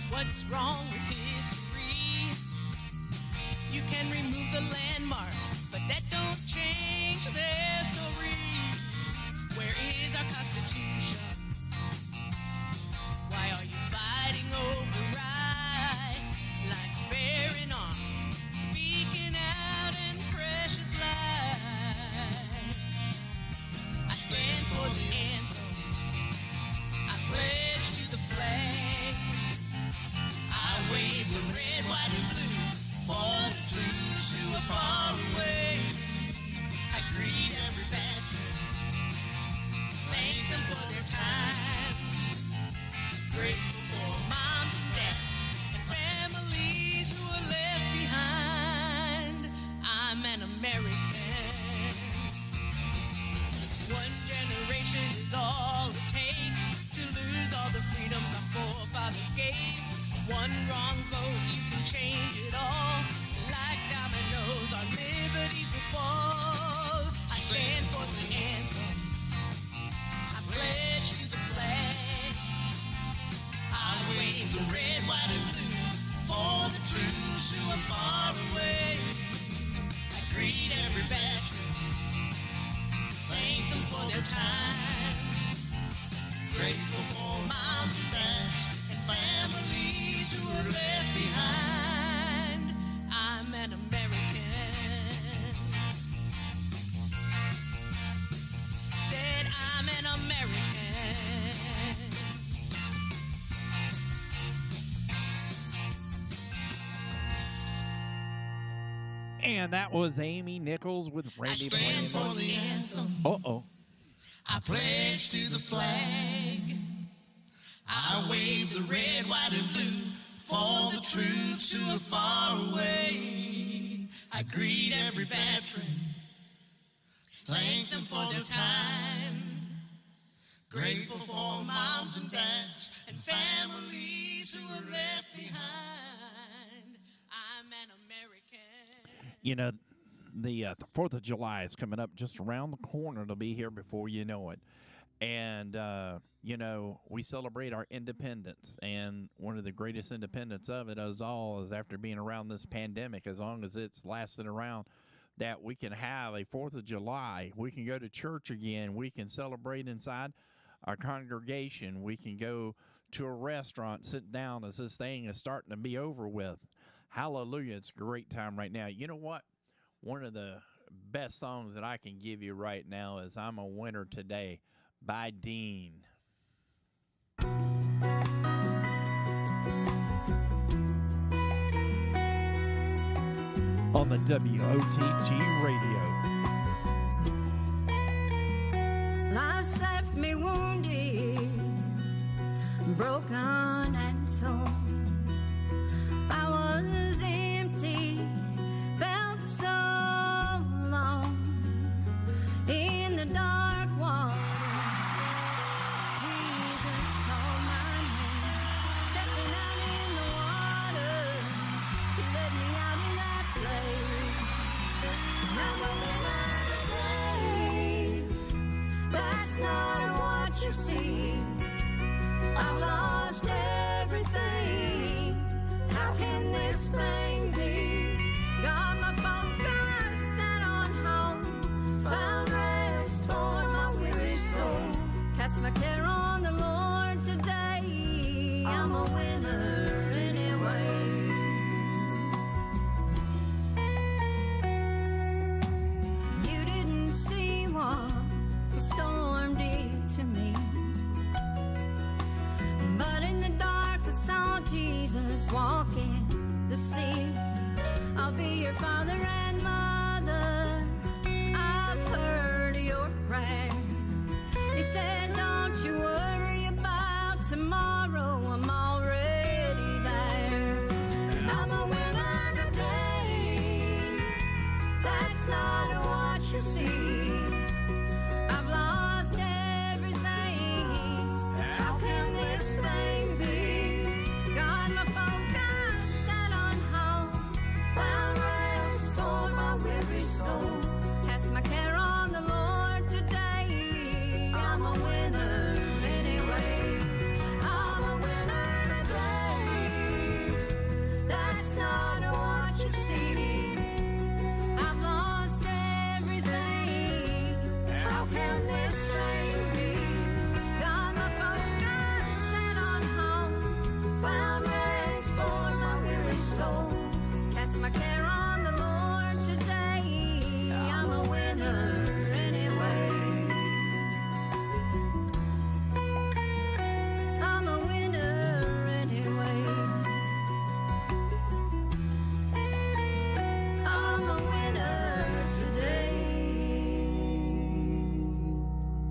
What's wrong with history? You can remove the landmarks, but that don't change their stories. Where is our Constitution? Why are you fighting over right? Like bearing arms, speaking out in precious lies. I stand for the anthem. I pledge to the flag. I wave the red, white, and blue for the troops who are far away. I greet every veteran, thank them for their time. Grateful for moms and dads and families who are left behind. I'm an American. One generation is all it takes to lose all the freedoms our forefathers gave. One wrong vote, you can change it all. Like dominoes, our liberties will fall. I stand for the anthem. I pledge to the flag. I wave the red, white, and blue for the troops who are far away. I greet every veteran, thank them for their time. Grateful for moms and dads and families who are left behind. I'm an American. Said I'm an American. And that was Amy Nichols with Randy I stand for the anthem. Uh-oh. I pledge to the flag. I wave the red, white, and blue for the troops who are far away. I greet every veteran, thank them for their time. Grateful for moms and dads and families who are left behind. I'm an American. You know, the 4th of July is coming up just around the corner. It'll be here before you know it. And, you know, we celebrate our independence. And one of the greatest independence of it is all is after being around this pandemic, as long as it's lasted around, that we can have a 4th of July. We can go to church again. We can celebrate inside our congregation. We can go to a restaurant, sit down as this thing is starting to be over with. Hallelujah. It's a great time right now. You know what? One of the best songs that I can give you right now is I'm a Winner Today by Dean. On the WOTG radio. Life's left me wounded, broken and torn. I was empty, felt so alone in the dark water. Jesus called my name, stepping out in the water. He led me out in that place. I'm a winner today. That's not what you see. I've lost everything. How can this thing be? Got my focus set on home. Found rest for my weary soul. Cast my care on the Lord today. I'm a winner anyway. You didn't see what the storm did to me. But in the dark I saw Jesus walking the sea. I'll be your father and mother. I've heard your prayer. He said, don't you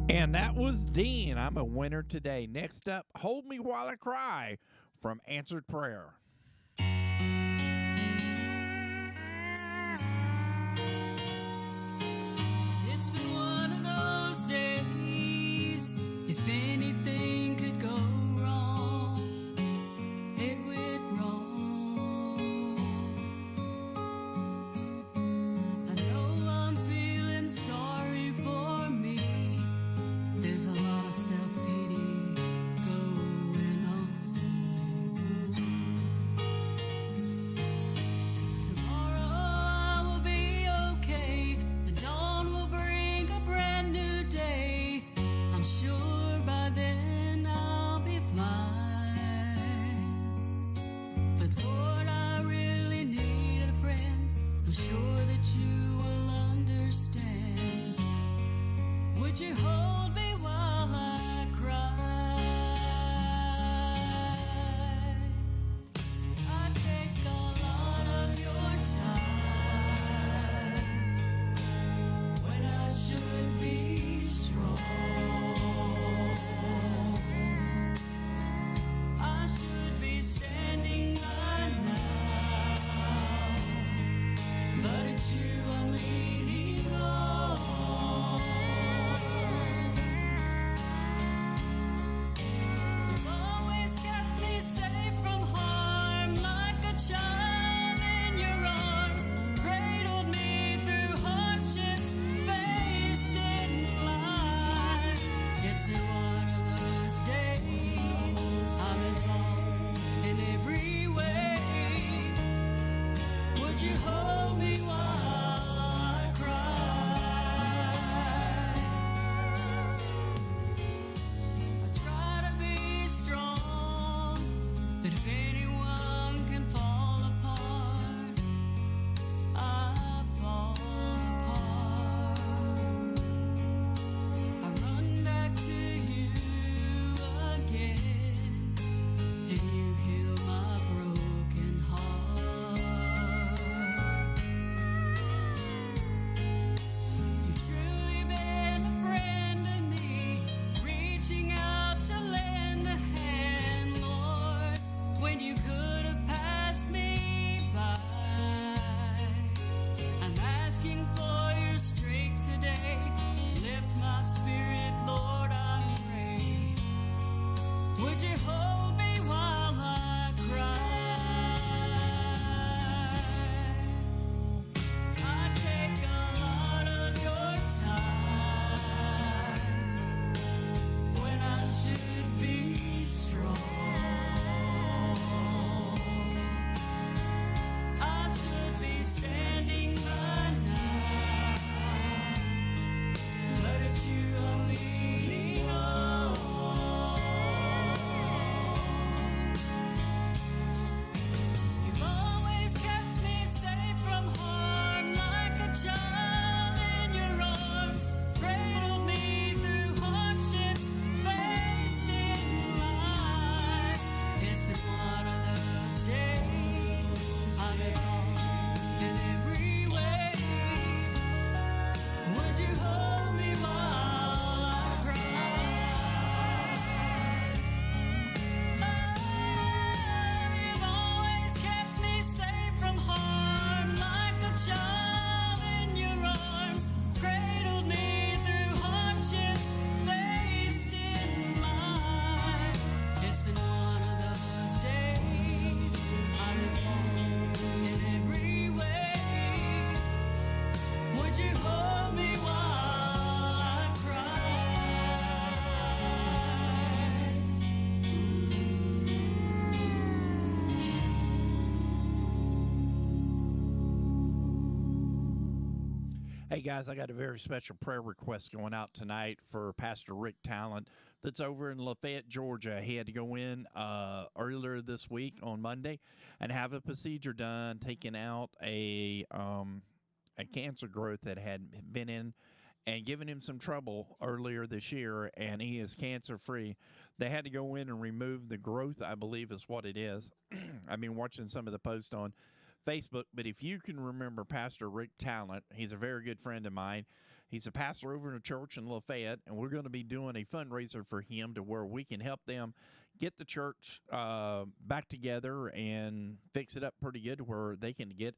And that was Dean. I'm a winner today. Next up, Hold Me While I Cry from Answered Prayer. It's been one of those days. If anything could go wrong, it went wrong. I know I'm feeling sorry for me. There's a lot of self-pity going on. Tomorrow I will be okay. The dawn will bring a brand new day. I'm sure by then I'll be fine. But Lord, I really need a friend. I'm sure that you will understand. Would you hold me while I cry? I take a lot of your time when I should be strong. I should be standing by now, but it's you I'm leaning on. You've always kept me safe from harm, like a child in your arms. Cradled me through hardships, faced in life. It's been one of those days. I've been wrong in every way. Would you hold me while I cry? I try to be strong, but if anyone can fall apart, I fall apart. I run back to you again, and you heal my broken heart. You've truly been a friend to me, reaching out to lend a hand, Lord, when you could have passed me by. I'm asking for your strength today. Lift my spirit, Lord, I pray. Would you hold me while I cry? I take a lot of your time when I should be strong. I should be standing by now, but it's you I'm leaning on. You've always kept me safe from harm, like a child in your arms. Cradled me through hardships, faced in life. It's been one of those days. I've been wrong in every way. Would you hold me while I cry? You've always kept me safe from harm, like a child in your arms. Cradled me through hardships, faced in life. It's been one of those days. I've been wrong in every way. Would you hold me while I cry? Hey guys, I got a very special prayer request going out tonight for Pastor Rick Talent that's over in Lafayette, Georgia. He had to go in earlier this week on Monday and have a procedure done, taking out a cancer growth that had been in and given him some trouble earlier this year, and he is cancer free. They had to go in and remove the growth, I believe is what it is. I've been watching some of the posts on Facebook, but if you can remember Pastor Rick Talent, he's a very good friend of mine. He's a pastor over in a church in Lafayette, and we're going to be doing a fundraiser for him to where we can help them get the church back together and fix it up pretty good to where they can get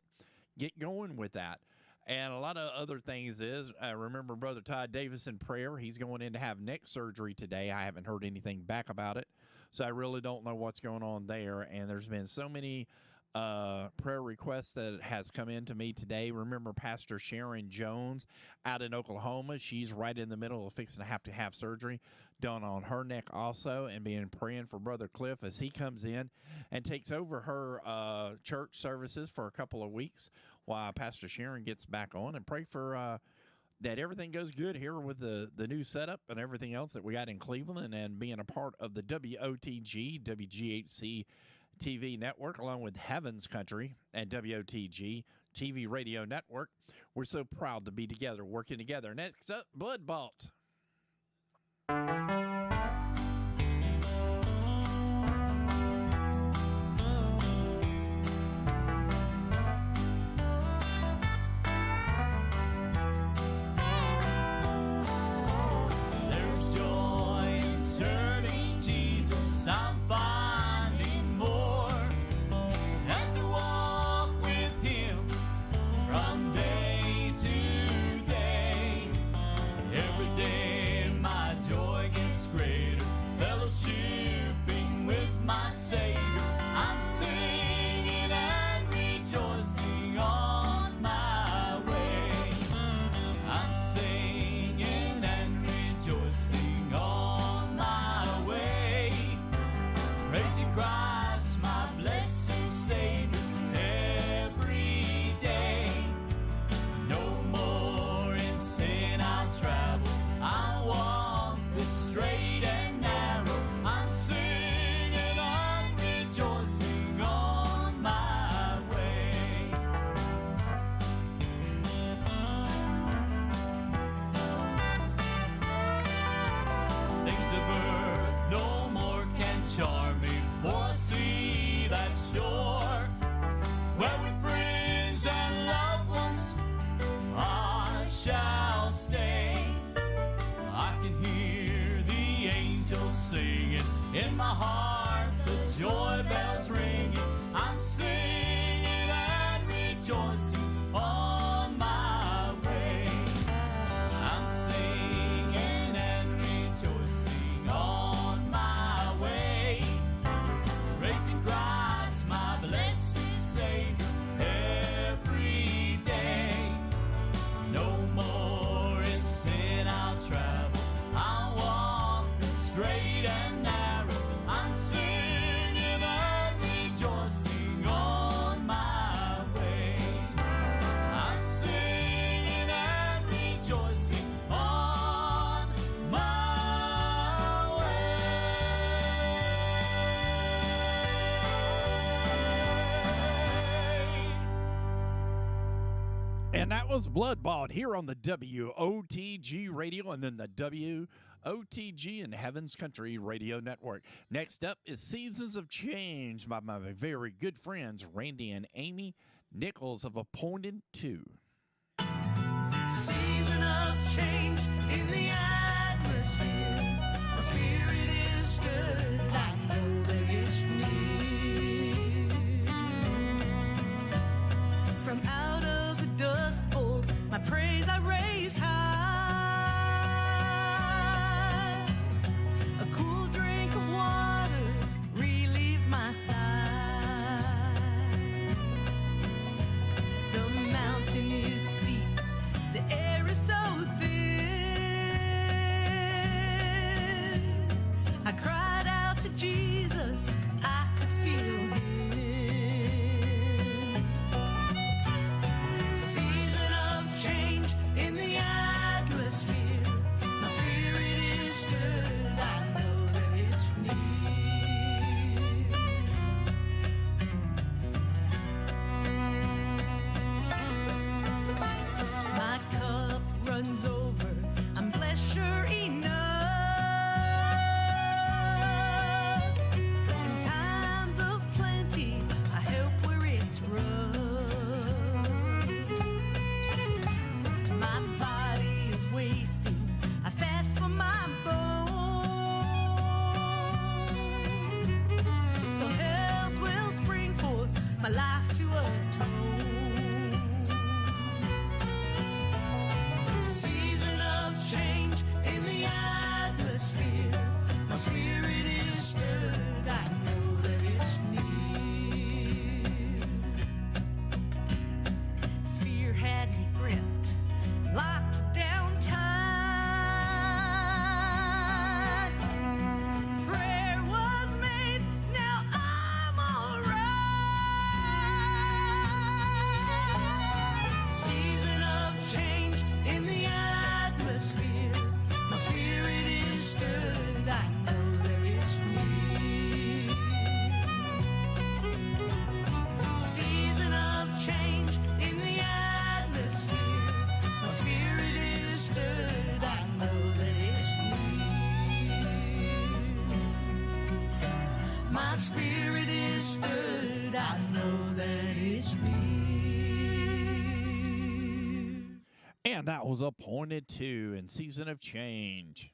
going with that. And a lot of other things is, remember Brother Todd Davis in prayer. He's going in to have neck surgery today. I haven't heard anything back about it, so I really don't know what's going on there. And there's been so many prayer requests that has come in to me today. Remember Pastor Sharon Jones out in Oklahoma. She's right in the middle of fixing to have surgery done on her neck also, and being praying for Brother Cliff as he comes in and takes over her church services for a couple of weeks while Pastor Sharon gets back on, and pray for that everything goes good here with the new setup and everything else that we got in Cleveland, and being a part of the WOTG, WGHC TV network, along with Heaven's Country and WOTG TV radio network. We're so proud to be together, working together. Next up, Blood Vault. There's joy in serving Jesus. I'm finding more as I walk with Him from day to day. Every day my joy gets greater, fellowshipping with my Savior. I'm singing and rejoicing on my way. I'm singing and rejoicing on my way. Praising Christ, my blessed Savior, every day. No more in sin I'll travel. I'll walk the straight and narrow. I'm singing and rejoicing on my way. Things of earth no more can charm me, for I see that shore where with friends and loved ones I shall stay. I can hear the angels singing, in my heart the joy bells ringing. I'm singing and rejoicing on my way. I'm singing and rejoicing on my way. Praising Christ, my blessed Savior, every day. No more in sin I'll travel. I'll walk the straight and narrow. I'm singing and rejoicing on my way. I'm singing and rejoicing on my way. And that was Blood Bought here on the WOTG radio, and then the WOTG and Heaven's Country radio network. Next up is Seasons of Change by my very good friends Randy and Amy Nichols of Appointed 2. Season of change in the atmosphere. My spirit is stirred. I know that it's near. From out of the dust bowl, my praise I raise high. A cool drink of water relieve my sigh. The mountain is steep of my bones. So health will spring forth, my life to atone. Season of change in the atmosphere. My spirit is stirred, I know that it's near. Fear had me gripped, locked down tight. Prayer was made, now I'm alright. Season of change in the atmosphere. My spirit is stirred, I know that it's near. Season of change in the atmosphere. My spirit is stirred, I know that it's near. My spirit is stirred, I know that it's near. And that was appointed to in Season of Change.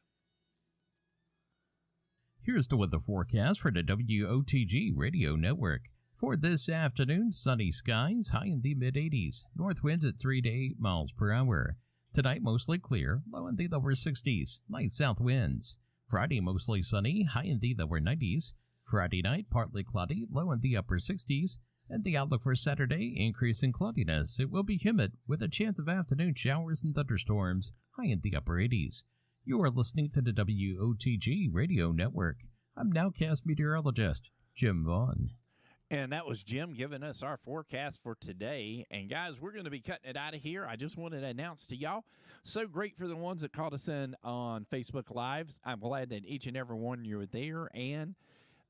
Here's the weather forecast for the WOTG radio network. For this afternoon, sunny skies, high in the mid-80s. North winds at 3 to 8 miles per hour. Tonight, mostly clear, low in the lower 60s. Light south winds. Friday, mostly sunny, high in the lower 90s. Friday night, partly cloudy, low in the upper 60s. And the outlook for Saturday, increase in cloudiness. It will be humid, with a chance of afternoon showers and thunderstorms, high in the upper 80s. You are listening to the WOTG radio network. I'm nowcast meteorologist Jim Vaughn. And that was Jim giving us our forecast for today. And guys, we're going to be cutting it out of here. I just wanted to announce to y'all, so great for the ones that called us in on Facebook Lives. I'm glad that each and every one you were there. And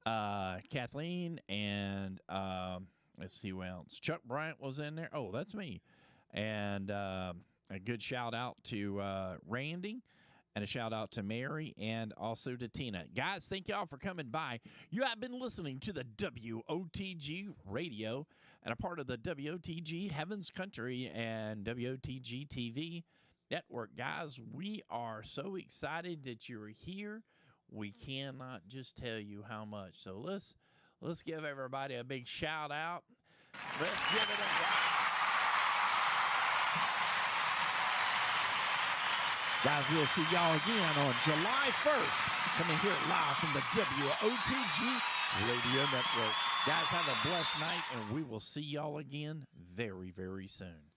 Kathleen and let's see who else. Chuck Bryant was in there. Oh, that's me. And a good shout out to Randy. And a shout out to Mary and also to Tina. Guys, thank y'all for coming by. You have been listening to the WOTG radio and a part of the WOTG Heavens Country and WOTG TV network. Guys, we are so excited that you're here. We cannot just tell you how much. So let's give everybody a big shout out. Let's give it a guys, we'll see y'all again on July 1st, coming here live from the WOTG Radio Network. Guys, have a blessed night, and we will see y'all again very, very soon.